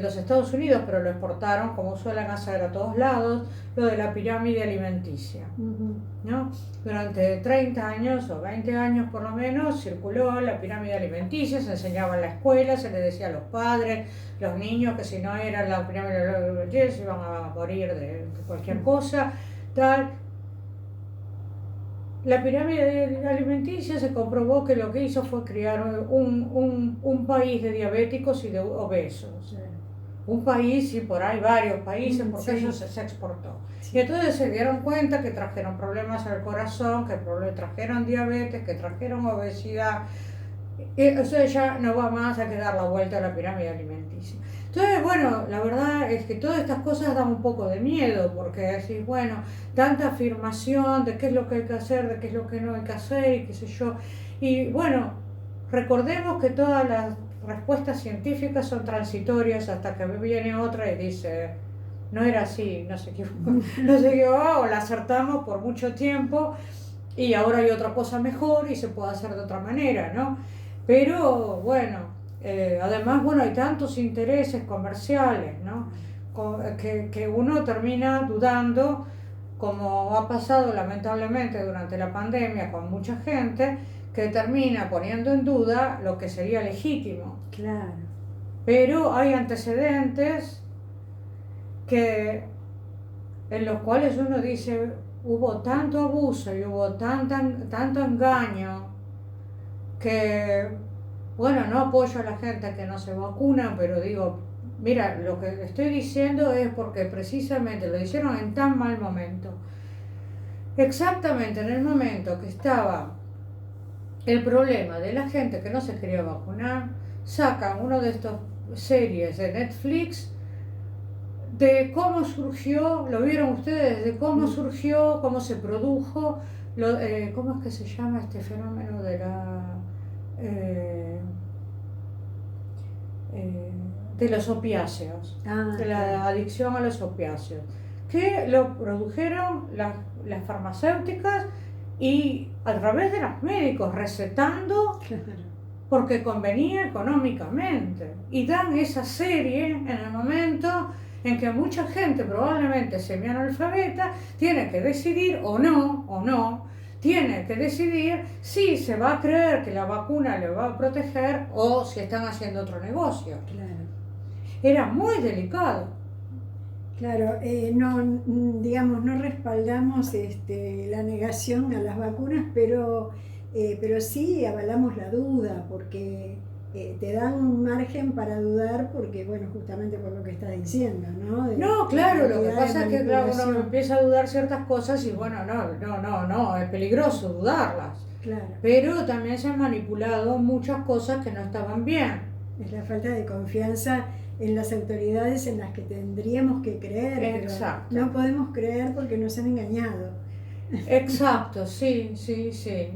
los Estados Unidos, pero lo exportaron como suelen hacer a todos lados, lo de la pirámide alimenticia, Ujú. ¿no? Durante 30 años o 20 años por lo menos circuló la pirámide alimenticia, se enseñaba en la escuela, se le decía a los padres, los niños, que si no era la pirámide alimenticia se iban a morir de cualquier cosa, tal. La pirámide alimenticia se comprobó que lo que hizo fue crear un país de diabéticos y de obesos. Un país y por ahí varios países, porque Sí, eso se exportó. Y sí. entonces se dieron cuenta que trajeron problemas al corazón, que trajeron diabetes, que trajeron obesidad. Y eso ya no va más a que dar la vuelta a la pirámide alimenticia. Entonces, bueno, la verdad es que todas estas cosas dan un poco de miedo, porque decís, bueno, tanta afirmación de qué es lo que hay que hacer, de qué es lo que no hay que hacer, y qué sé yo. Y bueno, recordemos que todas las respuestas científicas son transitorias hasta que viene otra y dice, no era así, no sé qué, no sé qué, o la acertamos por mucho tiempo y ahora hay otra cosa mejor y se puede hacer de otra manera, ¿no? Pero bueno, además, bueno, hay tantos intereses comerciales, ¿no? Que uno termina dudando, como ha pasado lamentablemente durante la pandemia con mucha gente, que termina poniendo en duda lo que sería legítimo. Claro. Pero hay antecedentes que, en los cuales uno dice, hubo tanto abuso y hubo tanto engaño que, bueno, no apoyo a la gente que no se vacuna, pero digo, mira, lo que estoy diciendo es porque precisamente lo hicieron en tan mal momento. Exactamente en el momento que estaba el problema de la gente que no se quería vacunar, sacan uno de estos series de Netflix de cómo surgió, lo vieron ustedes, de cómo surgió, cómo se produjo, cómo es que se llama este fenómeno de eh, eh, de los opiáceos, Ah, de claro. la adicción a los opiáceos, que lo produjeron las farmacéuticas y a través de los médicos recetando Claro. porque convenía económicamente. Y dan esa serie en el momento en que mucha gente, probablemente semianalfabeta, tiene que decidir o no, tiene que decidir si se va a creer que la vacuna le va a proteger o si están haciendo otro negocio. Claro. Era muy delicado. Claro, no, digamos, no respaldamos la negación a las vacunas, pero sí avalamos la duda, porque te dan un margen para dudar, porque, bueno, justamente por lo que estás diciendo, ¿no? De No, la claro, lo que cantidad de pasa es que claro, uno manipulación. empieza a dudar ciertas cosas y bueno, no, es peligroso dudarlas. Claro, Pero también se han manipulado muchas cosas que no estaban bien. es la falta de confianza en las autoridades en las que tendríamos que creer, pero Exacto, no podemos creer porque nos han engañado. exacto, sí,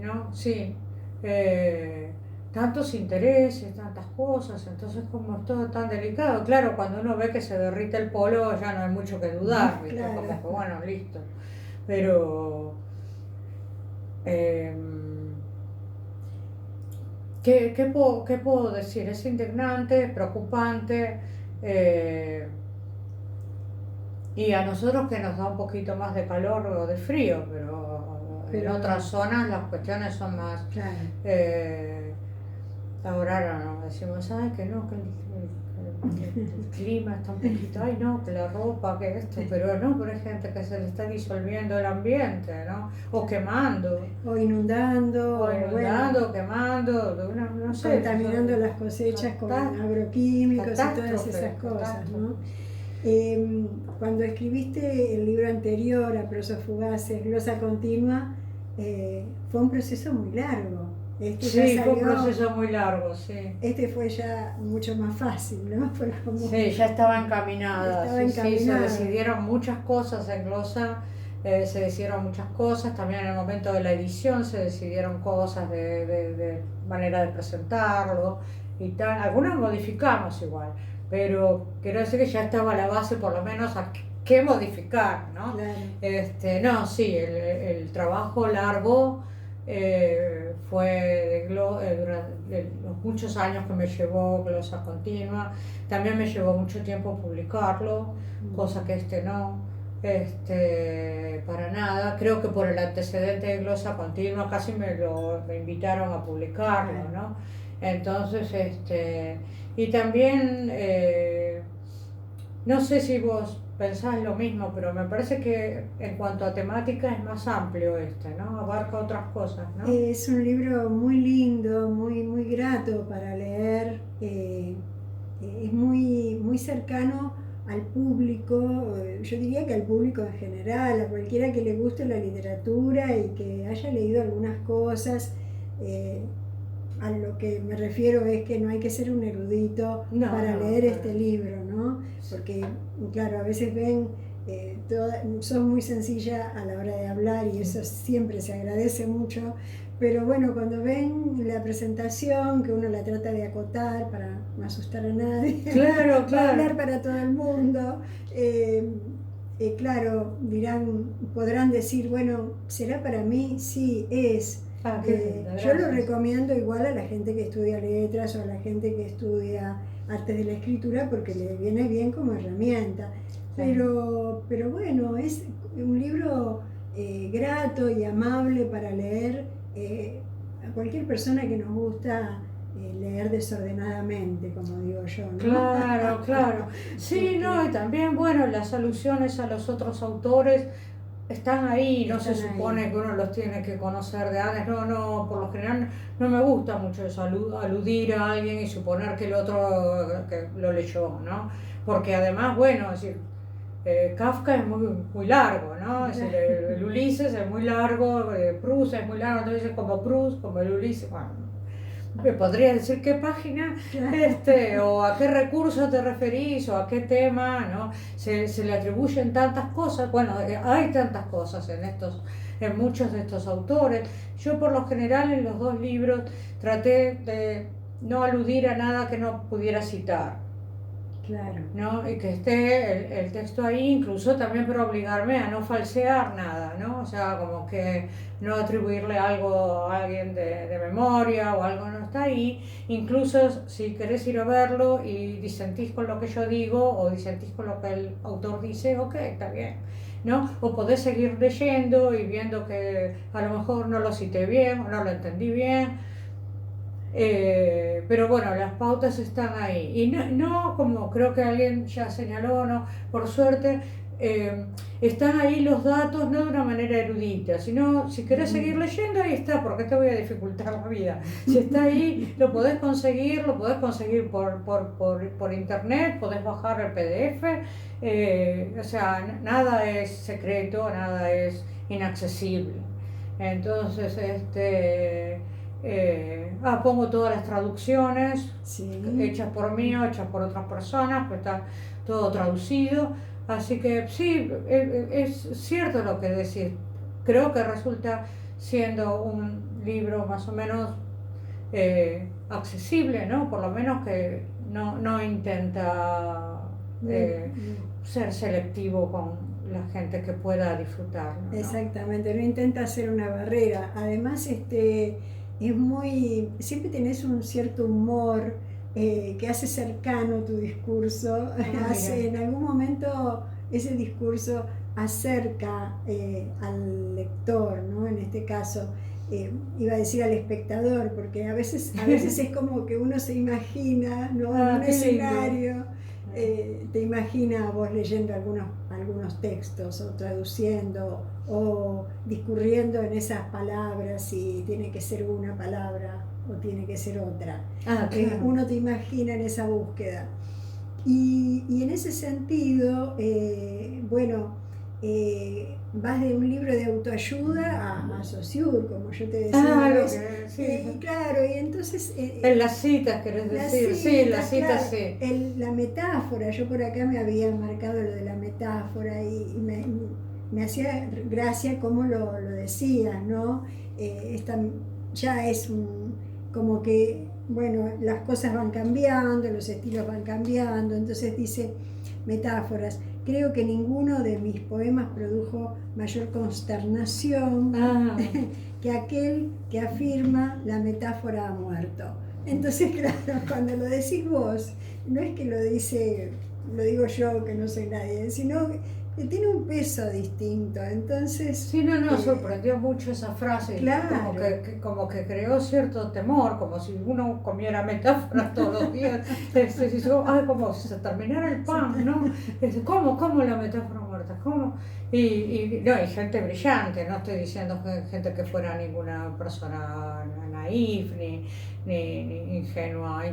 ¿no? Sí. Eh, Tantos intereses, tantas cosas, entonces como es todo tan delicado, claro, cuando uno ve que se derrite el polo ya no hay mucho que dudar, ¿viste? Claro. Como que bueno, listo. Pero eh, qué puedo decir? Es indignante, es preocupante, eh, y a nosotros que nos da un poquito más de calor o de frío, pero en otras zonas las cuestiones son más... Claro. Ahora no, decimos, ay, que no, que el clima está un poquito, ay, no, que la ropa, que esto, pero hay gente que se le está disolviendo el ambiente, ¿no? O quemando, O inundando, o quemando, no sé. contaminando las cosechas con agroquímicos y todas esas cosas, ¿no? Cuando escribiste el libro anterior, A prosas fugaces, glosa continua, fue un proceso muy largo. Sí, fue un proceso muy largo, sí. Este fue ya mucho más fácil, ¿no? Fue como sí, ya estaba encaminada. estaba Sí, se decidieron muchas cosas en glosa, se decidieron muchas cosas. También en el momento de la edición se decidieron cosas de manera de presentarlo y tal. Algunas modificamos igual, pero quiero decir que ya estaba la base, por lo menos, a qué modificar, ¿no? Claro. No, sí, el trabajo largo fue durante los muchos años que me llevó glosa continua. También me llevó mucho tiempo publicarlo, cosa que no, para nada. Creo que por el antecedente de glosa continua casi me invitaron a publicarlo, ¿no? Entonces, y también, no sé si vos pensás lo mismo, pero me parece que en cuanto a temática es más amplio ¿no? Abarca otras cosas, ¿no? Es un libro muy lindo, muy grato para leer, es muy cercano al público, yo diría que al público en general, a cualquiera que le guste la literatura y que haya leído algunas cosas. A lo que me refiero es que no hay que ser un erudito para leer este libro, ¿no? Porque, claro, a veces ven, sos muy sencilla a la hora de hablar y eso siempre se agradece mucho, pero bueno, cuando ven la presentación, que uno la trata de acotar para no asustar a nadie, claro, para hablar para todo el mundo, claro, podrán decir, bueno, ¿será para mí? Sí, es. Yo lo recomiendo igual a la gente que estudia letras o a la gente que estudia artes de la escritura porque le viene bien como herramienta. Pero bueno, es un libro grato y amable para leer a cualquier persona que nos gusta leer desordenadamente, como digo yo, ¿no? Claro, claro. Sí, no, y también, bueno, las alusiones a los otros autores están ahí, no se supone que uno los tiene que conocer de antes, no, por lo general no me gusta mucho eso, aludir a alguien y suponer que el otro que lo leyó, ¿no? Porque además, bueno, es decir, Kafka es muy largo, ¿no? Es decir, el Ulises es muy largo, Proust es muy largo, entonces como Proust, como el Ulises, bueno, me podría decir qué página, o a qué recurso te referís, o a qué tema, ¿no? Se le atribuyen tantas cosas, bueno, hay tantas cosas en muchos de estos autores. Yo por lo general en los dos libros traté de no aludir a nada que no pudiera citar. Claro. ¿No? Y que esté el texto ahí, incluso también para obligarme a no falsear nada, ¿no? O sea, como que no atribuirle algo a alguien de memoria o algo no está ahí. Incluso si querés ir a verlo y disentís con lo que yo digo o disentís con lo que el autor dice, ok, está bien, ¿no? O podés seguir leyendo y viendo que a lo mejor no lo cité bien o no lo entendí bien. Pero bueno, las pautas están ahí. Y no como creo que alguien ya señaló, no, por suerte, están ahí los datos no de una manera erudita, sino si querés seguir leyendo, ahí está, ¿por qué te voy a dificultar la vida? Si está ahí, lo podés conseguir por internet, podés bajar el PDF, o sea, nada es secreto, nada es inaccesible. Entonces, pongo todas las traducciones hechas por mí o hechas por otras personas, pues está todo traducido. Así que sí, es cierto lo que decís. Creo que resulta siendo un libro más o menos accesible, ¿no? Por lo menos que no intenta ser selectivo con la gente que pueda disfrutarlo, ¿no? Exactamente, no intenta hacer una barrera. Además, siempre tenés un cierto humor que hace cercano tu discurso. En algún momento ese discurso acerca al lector, ¿no? En este caso, iba a decir al espectador, porque a veces es como que uno se imagina, ¿no? En un escenario. Te imaginas vos leyendo algunos textos o traduciendo o discurriendo en esas palabras si tiene que ser una palabra o tiene que ser otra. Claro. Uno te imagina en esa búsqueda. Y en ese sentido, bueno, vas de un libro de autoayuda a Saussure, como yo te decía una Ah, lo vez. que sí. Claro, y entonces En las citas, querés las decir. Sí, citas, las claro, citas sí. la metáfora, yo por acá me había marcado lo de la metáfora y me hacía gracia cómo lo decías, ¿no? Ya es como que, bueno, las cosas van cambiando, los estilos van cambiando, entonces dice metáforas. Creo que ninguno de mis poemas produjo mayor consternación Ah, que aquel que afirma la metáfora ha muerto. Entonces, claro, cuando lo decís vos, no es que lo digo yo que no soy nadie, sino que tiene un peso distinto. Entonces, sí, no, sorprendió mucho esa frase, claro, como que creó cierto temor, como si uno comiera metáforas todos los días. Ay, como si se terminara el pan, ¿no? ¿Cómo la metáfora muerta? ¿Cómo? No, y gente brillante, no estoy diciendo gente que fuera ninguna persona naif ni ingenua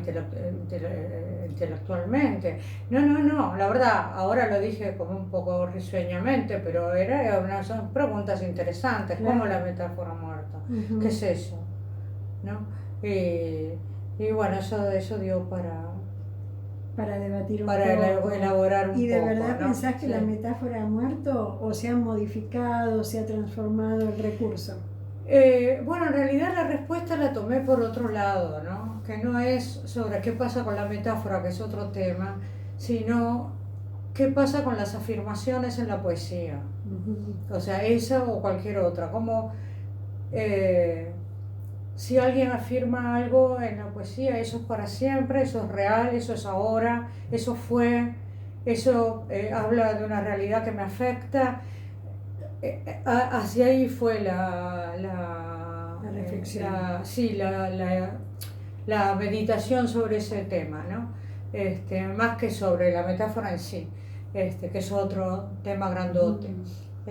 intelectualmente. No, la verdad, ahora lo dije como un poco risueñamente, pero son preguntas interesantes, claro. como la metáfora muerta, ¿qué Uh-huh. es eso? ¿No? Y bueno, eso dio Para debatir un para poco. elaborar un ¿Y de poco, verdad ¿no? pensás que Sí. la metáfora ha muerto o se ha modificado, se ha transformado el recurso? Bueno, en realidad la respuesta la tomé por otro lado, ¿no? Que no es sobre qué pasa con la metáfora, que es otro tema, sino qué pasa con las afirmaciones en la poesía. Uh-huh. O sea, esa o cualquier otra. Como si alguien afirma algo en la poesía, eso es para siempre, eso es real, eso es ahora, eso fue, eso habla de una realidad que me afecta. Hacia ahí fue La reflexión. sí, la meditación sobre ese tema, ¿no? Más que sobre la metáfora en sí, que es otro tema grandote. Uh-huh.